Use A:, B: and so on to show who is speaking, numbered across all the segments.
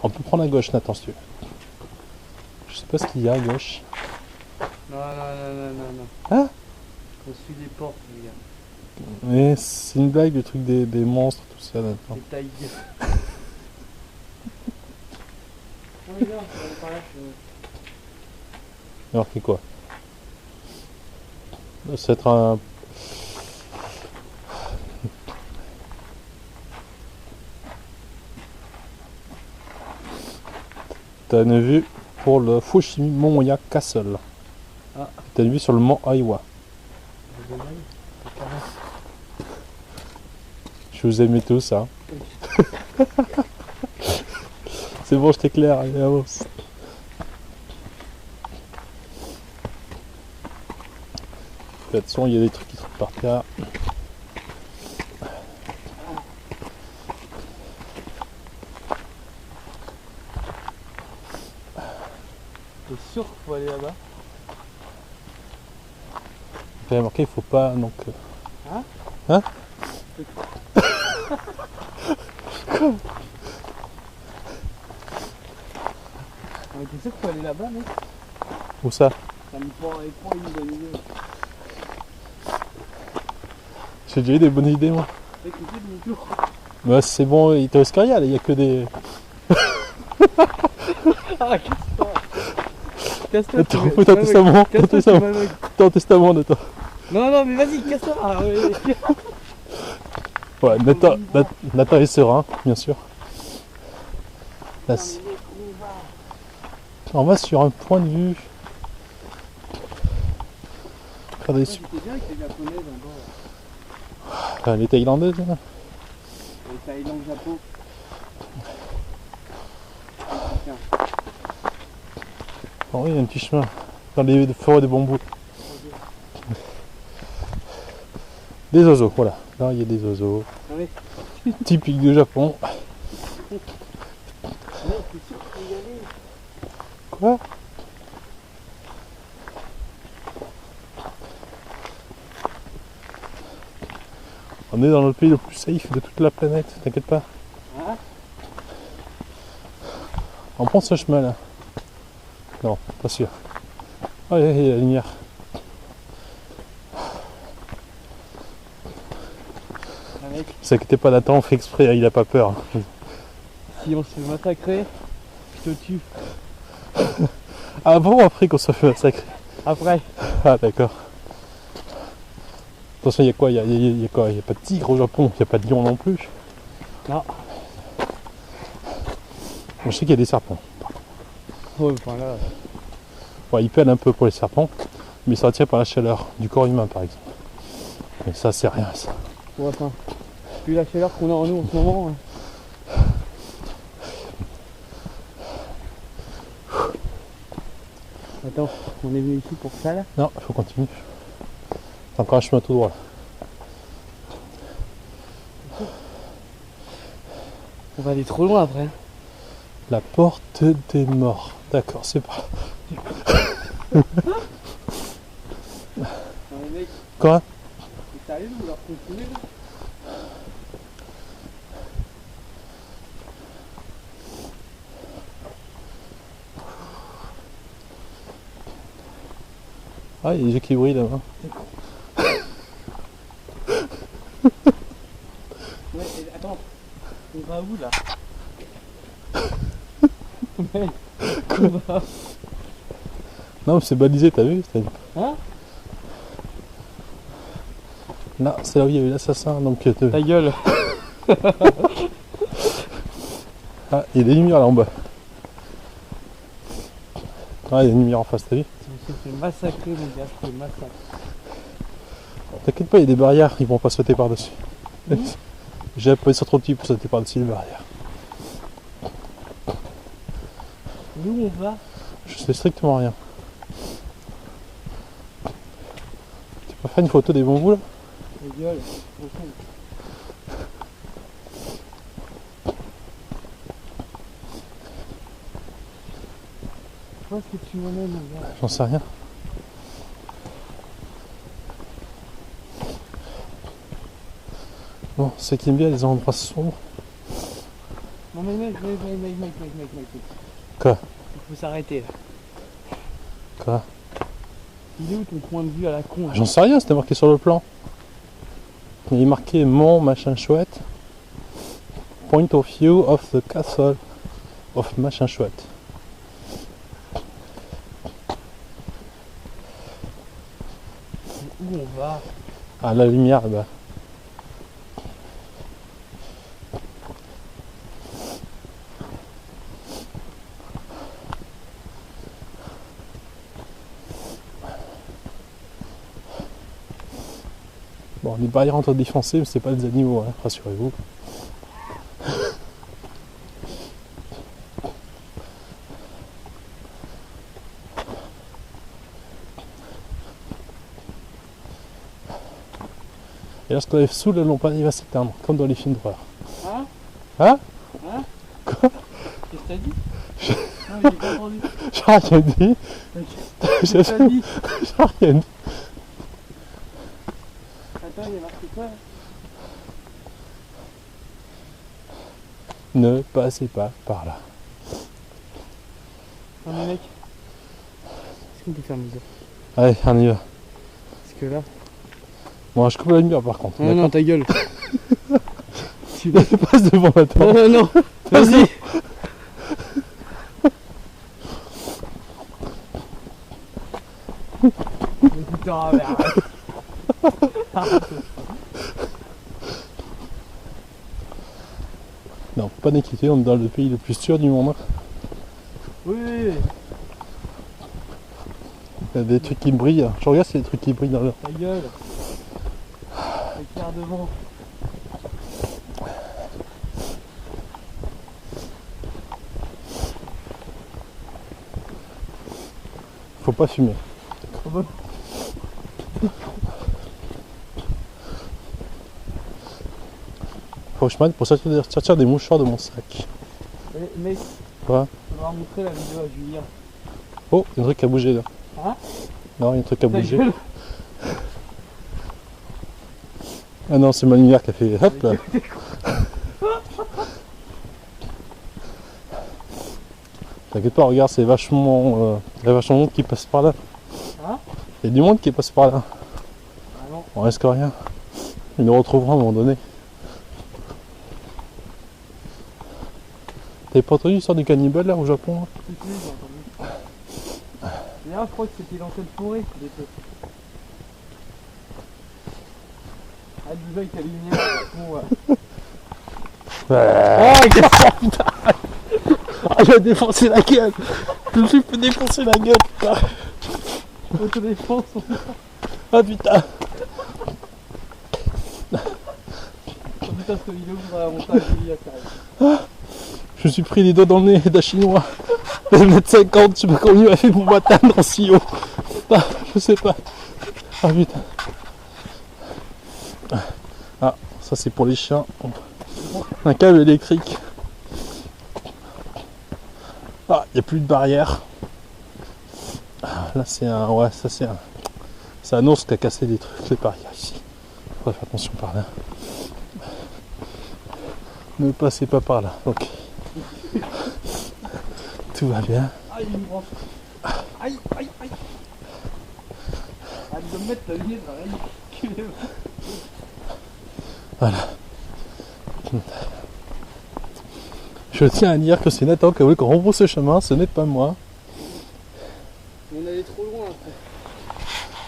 A: On peut prendre à gauche, Nathan, si tu veux. Je sais pas ce qu'il y a à gauche.
B: Non.
A: Ah,
B: On suit les portes, les gars.
A: mais c'est une blague, le truc des monstres, tout ça, Nathan.
B: C'est taille. Oh les gars, on va aller par là.
A: Alors, c'est quoi? Ça va être un... T'as une vue pour le Fushimoya Castle.
B: Ah.
A: T'as une vue sur le mont Aiwa. Je vous aimais tous, hein. C'est bon, je t'éclaire, allez, avance. De toute façon, il y a des trucs qui trottent par terre.
B: T'es sûr qu'il faut aller là-bas?
A: J'ai remarqué, il faut pas donc.
B: Hein?
A: Hein?
B: T'es sûr qu'il faut aller là-bas, mec?
A: Où ça?
B: Ça me paraît pas une bonne idée.
A: J'ai déjà eu des bonnes idées, moi.
B: Mec, c'est demi-tour.
A: Bah, c'est bon, il te reste rien, il y a que des.
B: Ah, casse-toi! Casse-toi!
A: Attends, fais ton testament, ton testament, ton testament, Nathan.
B: Non, mais vas-y, casse-toi! Ah, ouais.
A: Ouais, Nathan est serein, bien sûr. Là, on va sur un point de vue. Regardez,
B: C'était bien avec les japonais d'abord.
A: les Thaïlandais, là.
B: Les Thaïlandais, Japon.
A: Oh oui, il y a un petit chemin. Dans les forêts de bambous. Des oiseaux, voilà. Là, il y a des oiseaux.
B: Ah oui.
A: Typique du Japon.
B: Ouais, t'es sûr qu'il faut y aller?
A: Quoi? On est dans le pays le plus safe de toute la planète, t'inquiète pas.
B: Hein?
A: On prend ce chemin là. Non, pas sûr. Ah, il y a la lumière.
B: Ah, mec,
A: Ne vous inquiétez pas, Nathan, on fait exprès, il a pas peur.
B: si on se fait massacrer, je te tue.
A: Ah bon, après qu'on soit fait massacrer.
B: Après.
A: Ah d'accord. Attention, il y a quoi? Il y a quoi? Il n'y a pas de tigre au Japon, il n'y a pas de lion non plus.
B: Non.
A: Bon, je sais qu'il y a des serpents.
B: Ouais, enfin là.
A: Ouais, ils peinent un peu pour les serpents, mais ça tient par la chaleur du corps humain par exemple. Mais ça, c'est rien ça.
B: Ouais, enfin. Vu la chaleur qu'on a en nous en ce moment. Hein. Attends, on est venu ici pour ça là?
A: Non, il faut continuer. C'est encore un chemin tout droit.
B: On va aller trop loin après.
A: La porte des morts. D'accord, c'est pas.
B: Non, mais mec,
A: Quoi?
B: t'es sérieux ou leur continuer là?
A: Ah, il y a des yeux qui brillent là-bas.
B: Ouais, attends, on va où là? Mec, on va.
A: Non, mais c'est balisé, t'as vu?
B: Hein?
A: Là, c'est là où il y a eu l'assassin. Donc,
B: Ta gueule!
A: ah, il y a des lumières là en bas. Ah, il y a une lumière en face, t'as vu?
B: Je me suis fait massacrer, mon gars, je me fais massacrer.
A: T'inquiète pas, il y a des barrières, ils vont pas sauter par-dessus. J'ai appuyé sur trop petit pour sauter par-dessus les barrières.
B: D'où on va?
A: Je sais strictement rien. Tu peux faire une photo des bambous là?
B: Ta gueule, où est-ce que tu m'emmènes, mon gars?
A: J'en sais rien. Bon, c'est qui aime bien les endroits sombres.
B: Ouais, Non mais mec.
A: Quoi?
B: Il faut s'arrêter là.
A: Quoi?
B: Il est où ton point de vue à la con là?
A: J'en sais rien, c'était marqué sur le plan. Il est marqué mon machin chouette. Point of view of the castle of machin chouette.
B: Où on va?
A: Ah, la lumière là-bas. Bon, les barrières entre défoncées, mais c'est pas des animaux, hein, rassurez-vous. Et lorsqu'on est sous le lampe, il va s'éteindre, comme dans les films d'horreur.
B: Hein?
A: Hein?
B: Hein?
A: Quoi?
B: Qu'est-ce que t'as dit? Non, j'ai pas entendu.
A: J'ai rien dit.
B: Qu'est-ce que t'as dit?
A: J'ai rien dit.
B: Attends, il y a marqué quoi là?
A: Ne passez pas par là.
B: Non mais mec, est-ce qu'on peut faire mes heures?
A: Allez, on y va.
B: Parce que là...
A: Bon, je coupe la lumière par contre.
B: Non, non, ta gueule. Tu
A: Je passe devant la table.
B: non, non, vas-y. Putain, mais arrête.
A: Non, pas d'inquiétude, on est dans le pays le plus sûr du monde.
B: Oui, oui, oui.
A: Il y a des trucs qui brillent. Je regarde s'il y a des trucs qui brillent dans le...
B: Ta gueule. Éclair devant.
A: Faut pas fumer.
B: Oh bah.
A: Faut que je m'aide pour sortir des mouchoirs de mon sac.
B: Mec,
A: Quoi?
B: faudra montrer la vidéo à Julien.
A: Oh, il y a un truc à bouger là.
B: Hein?
A: Non, il y a un truc à
B: Ta
A: bouger.
B: gueule.
A: Ah non, c'est ma lumière qui a fait hop là. T'inquiète pas, regarde, c'est vachement. Il y a vachement de monde qui passe par là.
B: Hein?
A: Il y a du monde qui passe par là.
B: Ah non.
A: On risque rien. Ils nous retrouveront à un moment donné. T'avais pas entendu l'histoire du cannibale là au Japon là?
B: Si, si, j'ai entendu. D'ailleurs, je crois que c'était dans cette forêt des peu. Ah, déjà avec ta lumière, bon, ouais.
A: Oh, putain. Ah, j'ai défoncé la gueule. Je me suis fait défoncer la gueule, putain.
B: Autodéfense.
A: Ah putain.
B: Oh putain, cette vidéo, il faudra la monter à Julia, sérieux.
A: Je me suis pris les doigts dans le nez d'un chinois. De 1m50, je sais pas comment il m'a fait pour m'atteindre en si haut. Ah, je sais pas. Ah putain. Ah, ça c'est pour les chiens. Un câble électrique. Ah, il n'y a plus de barrière. Ah, là c'est un. Ouais, ça c'est un. C'est un ours qui a cassé des trucs, les barrières ici. Faut faire attention par là. Ne passez pas par là. Ok. Tout va bien.
B: Aïe, il me branche. Aïe, aïe, aïe. Ah, tu dois me mettre ta lunette, là,
A: Voilà. Je tiens à dire que c'est Nathan qui a voulu qu'on rebrousse ce chemin, ce n'est pas moi.
B: On allait trop loin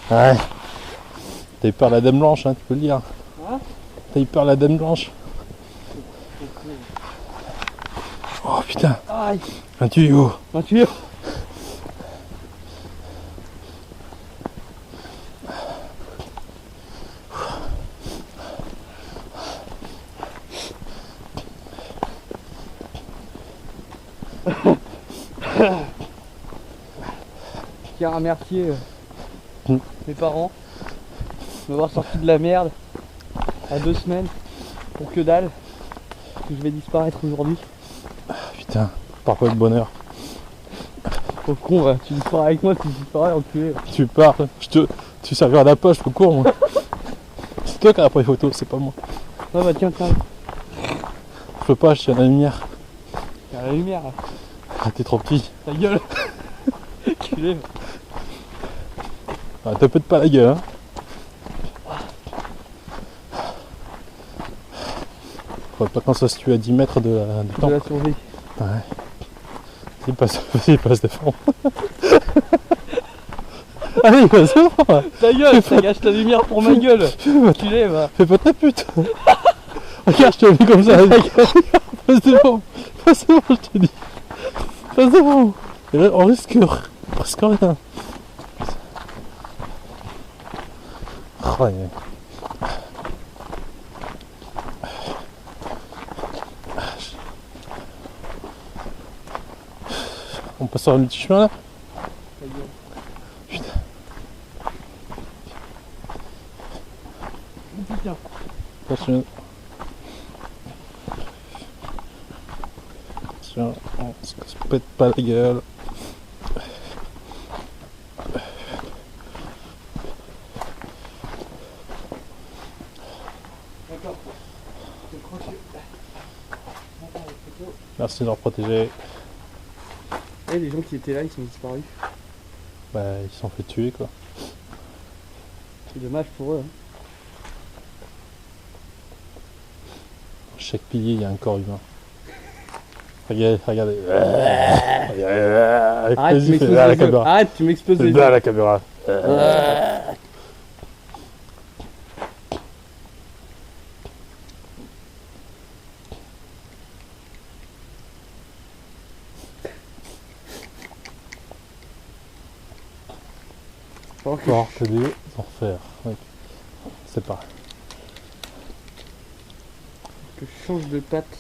B: après.
A: Ouais. T'as eu peur de la dame blanche, hein, tu peux le dire.
B: Hein?
A: T'as eu peur de la dame blanche. Oh putain,
B: Aïe,
A: un tuyau.
B: un tuyau. Je tiens à remercier mes parents de m'avoir sorti de la merde à 2 semaines pour que dalle, que je vais disparaître aujourd'hui.
A: Putain, parle pas de bonheur.
B: Trop con, ouais. Tu disparais avec moi, tu disparais, enculé.
A: Tu pars, tu serviras la poche, je cours moi. C'est toi qui as pris les photos, c'est pas moi.
B: Ouais, bah tiens, tiens.
A: Je peux pas, je tiens la lumière.
B: À la lumière. Là.
A: Ah, t'es trop petit.
B: Ta gueule. Culé.
A: Ah, te pète pas la gueule, hein. Faudrait pas qu'on soit situé à 10 mètres de la, du
B: De
A: temps.
B: la survie.
A: Ouais. Il passe devant. Allez, passe devant.
B: Ta gueule, ça gâche ta lumière pour ma gueule. Culé, va.
A: Fais pas ta pute. Regarde, je te le mets comme ça. Passe devant. Passe devant, je te dis. Passe devant. Et là, on risque rien. Oh, ouais. On passe sur le petit chemin là.
B: Ta gueule.
A: Putain.
B: Putain.
A: Attention. Attention, on se pète pas la gueule.
B: D'accord. Je crois que...
A: Merci de leur protéger.
B: Eh, les gens qui étaient là, ils sont disparus.
A: Bah, ils se sont fait tuer quoi.
B: C'est dommage pour eux. Hein.
A: Chaque pilier, il y a un corps humain. Regardez.
B: Arrête, tu
A: Vas-y, fais
B: m'exposes
A: là à la
B: les yeux.
A: caméra.
B: Arrête, tu m'exposes
A: Fais
B: les
A: là à
B: yeux.
A: la caméra.
B: Faut que
A: Porte des enfers. Ouais. C'est pas.
B: je change de patte.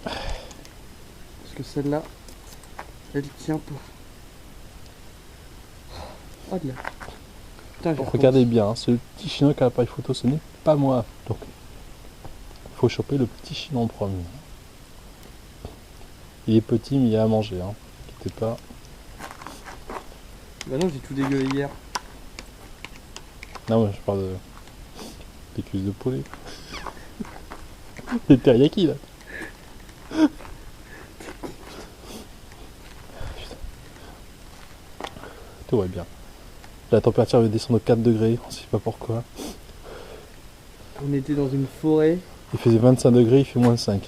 B: Parce que celle-là, elle tient pas. Oh là. Putain, j'ai
A: Regardez bien, hein, ce petit chinois qui a l'appareil photo, ce n'est pas moi. Donc, il faut choper le petit chinois en premier. Il est petit, mais il y a à manger. Hein. N'inquiétez pas.
B: Bah non, j'ai tout dégueulé hier.
A: Non, moi je parle des cuisses de poulet. Des teriyaki là. Tout va bien. La température va descendre de 4 degrés, on sait pas pourquoi.
B: On était dans une forêt.
A: Il faisait 25 degrés, il fait moins 5.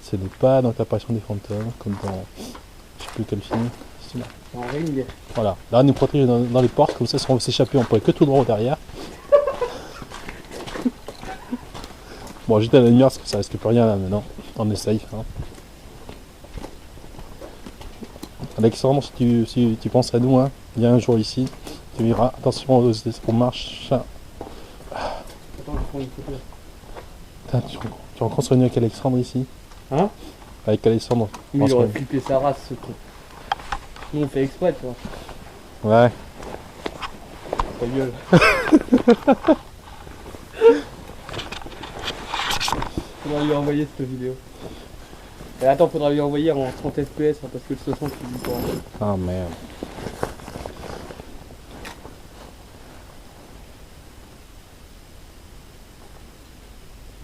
A: Ce n'est pas dans l'apparition des fantômes, comme dans je sais plus quel film. C'est là.
B: En ring.
A: Voilà, là on nous protège dans les portes, comme ça si on veut s'échapper on pourrait que tout droit derrière. Bon j'étais à la lumière parce que ça risque plus rien là maintenant, on est safe. Hein. Alexandre, si tu penses à nous, hein, il y a un jour ici, tu verras, attention aux marches.
B: Attends, je prends une photo.
A: Putain, tu rencontres une avec Alexandre ici?
B: Hein?
A: Avec Alexandre.
B: Lui, il aurait flippé sa race, ce truc. Nous, on fait exprès, tu vois.
A: Ouais.
B: Ta gueule. Faudra lui envoyer cette vidéo. Et attends, faudra lui envoyer en 30 fps hein, parce que le 60 il dit pas.
A: Ah merde.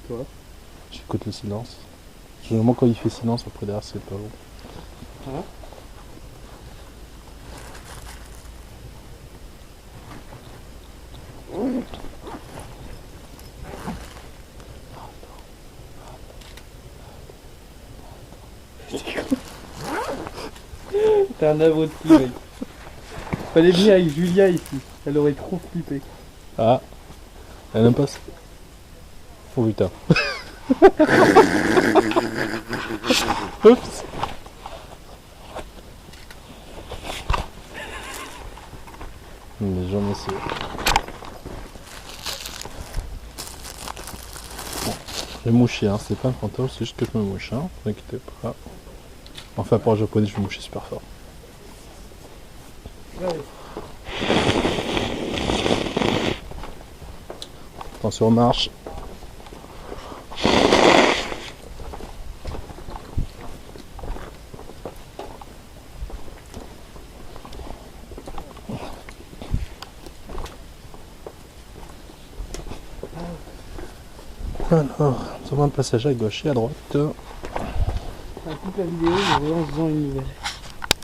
B: Toi.
A: J'écoute le silence. Généralement quand il fait silence après derrière c'est pas bon.
B: Hein? T'es un abruti, mec. Fallait venir avec Julia ici. Elle aurait trop flippé.
A: Ah. Elle aime pas ça. Oh putain. Oups. Mais j'en ai essayé. Bon. Je vais moucher, hein. C'est pas un fantôme, c'est juste que je me mouche, hein. Ne vous inquiétez pas. Enfin pour un japonais je vais moucher super fort.
B: Ouais.
A: Attention aux marches. Alors, nous avons un passager à gauche et à droite.
B: On coupe la vidéo et on revient en se faisant une nouvelle.